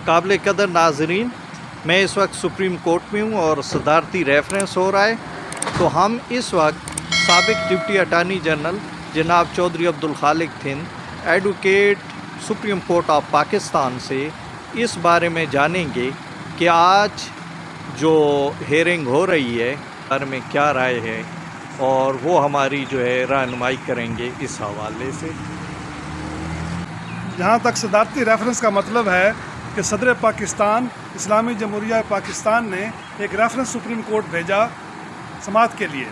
قابل قدر ناظرین، میں اس وقت سپریم کورٹ میں ہوں اور صدارتی ریفرنس ہو رہا ہے، تو ہم اس وقت سابق ڈپٹی اٹارنی جنرل جناب Chaudhry Abdul Khaliq Thind advocate supreme court of Pakistan سے اس بارے میں جانیں گے کہ آج جو ہیئرنگ ہو رہی ہے بارے میں کیا رائے ہے، اور وہ ہماری جو ہے رہنمائی کریں گے اس حوالے سے۔ جہاں تک صدارتی ریفرنس کا مطلب ہے کہ صدر پاکستان اسلامی جمہوریہ پاکستان نے ایک ریفرنس سپریم کورٹ بھیجا سماعت کے لیے،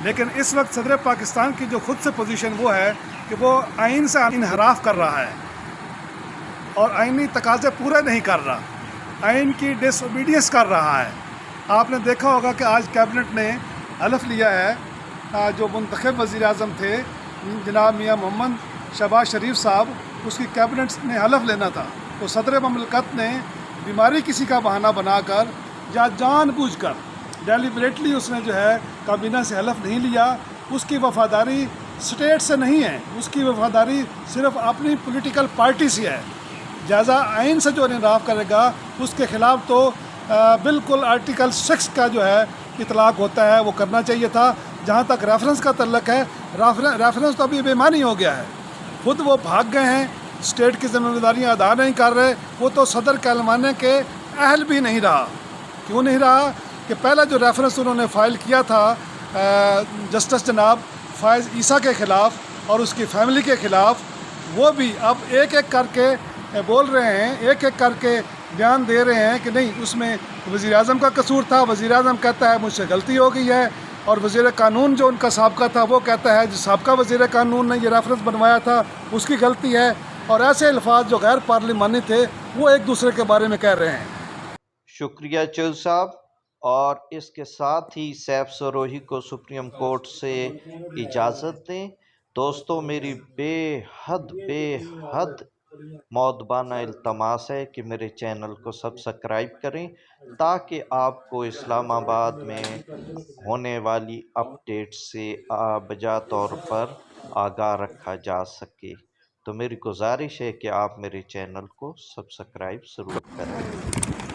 لیکن اس وقت صدر پاکستان کی جو خود سے پوزیشن وہ ہے کہ وہ آئین سے انحراف کر رہا ہے اور آئینی تقاضے پورے نہیں کر رہا، آئین کی ڈس اوبیڈینس کر رہا ہے۔ آپ نے دیکھا ہوگا کہ آج کیبنٹ نے حلف لیا ہے، جو منتخب وزیر اعظم تھے جناب میاں محمد شہباز شریف صاحب، اس کی کیبنٹ نے حلف لینا تھا، تو صدر مملکت نے بیماری کسی کا بہانہ بنا کر یا جان بوجھ کر ڈیلیبریٹلی اس نے جو ہے کابینہ سے حلف نہیں لیا۔ اس کی وفاداری اسٹیٹ سے نہیں ہے، اس کی وفاداری صرف اپنی پولیٹیکل پارٹی سے ہے، لہٰذا آئین سے جو انحراف کرے گا اس کے خلاف تو بالکل آرٹیکل 6 کا جو ہے اطلاق ہوتا ہے، وہ کرنا چاہیے تھا۔ جہاں تک ریفرنس کا تعلق ہے، ریفرنس تو ابھی بے معنی ہو گیا ہے، خود وہ بھاگ گئے ہیں، اسٹیٹ کی ذمہ داریاں ادا نہیں کر رہے، وہ تو صدر کہلوانے کے اہل بھی نہیں رہا۔ کیوں نہیں رہا؟ کہ پہلا جو ریفرنس انہوں نے فائل کیا تھا جسٹس جناب فائز عیسیٰ کے خلاف اور اس کی فیملی کے خلاف، وہ بھی اب ایک ایک کر کے بول رہے ہیں، ایک ایک کر کے بیان دے رہے ہیں کہ نہیں، اس میں وزیر اعظم کا قصور تھا، وزیر اعظم کہتا ہے مجھ سے غلطی ہو گئی ہے، اور وزیر قانون جو ان کا سابقہ تھا وہ کہتا ہے جو سابقہ وزیر قانون نے یہ ریفرنس بنوایا تھا اس کی غلطی ہے، اور ایسے الفاظ جو غیر پارلیمانی تھے وہ ایک دوسرے کے بارے میں کہہ رہے ہیں۔ شکریہ چودھری صاحب، اور اس کے ساتھ ہی سیف سروہی کو سپریم کورٹ سے اجازت دیں۔ دوستو، میری بے حد مؤدبانہ التماس ہے کہ میرے چینل کو سبسکرائب کریں تاکہ آپ کو اسلام آباد میں ہونے والی اپڈیٹ سے بجا طور پر آگاہ رکھا جا سکے۔ تو میری گزارش ہے کہ آپ میرے چینل کو سبسکرائب ضرور کریں۔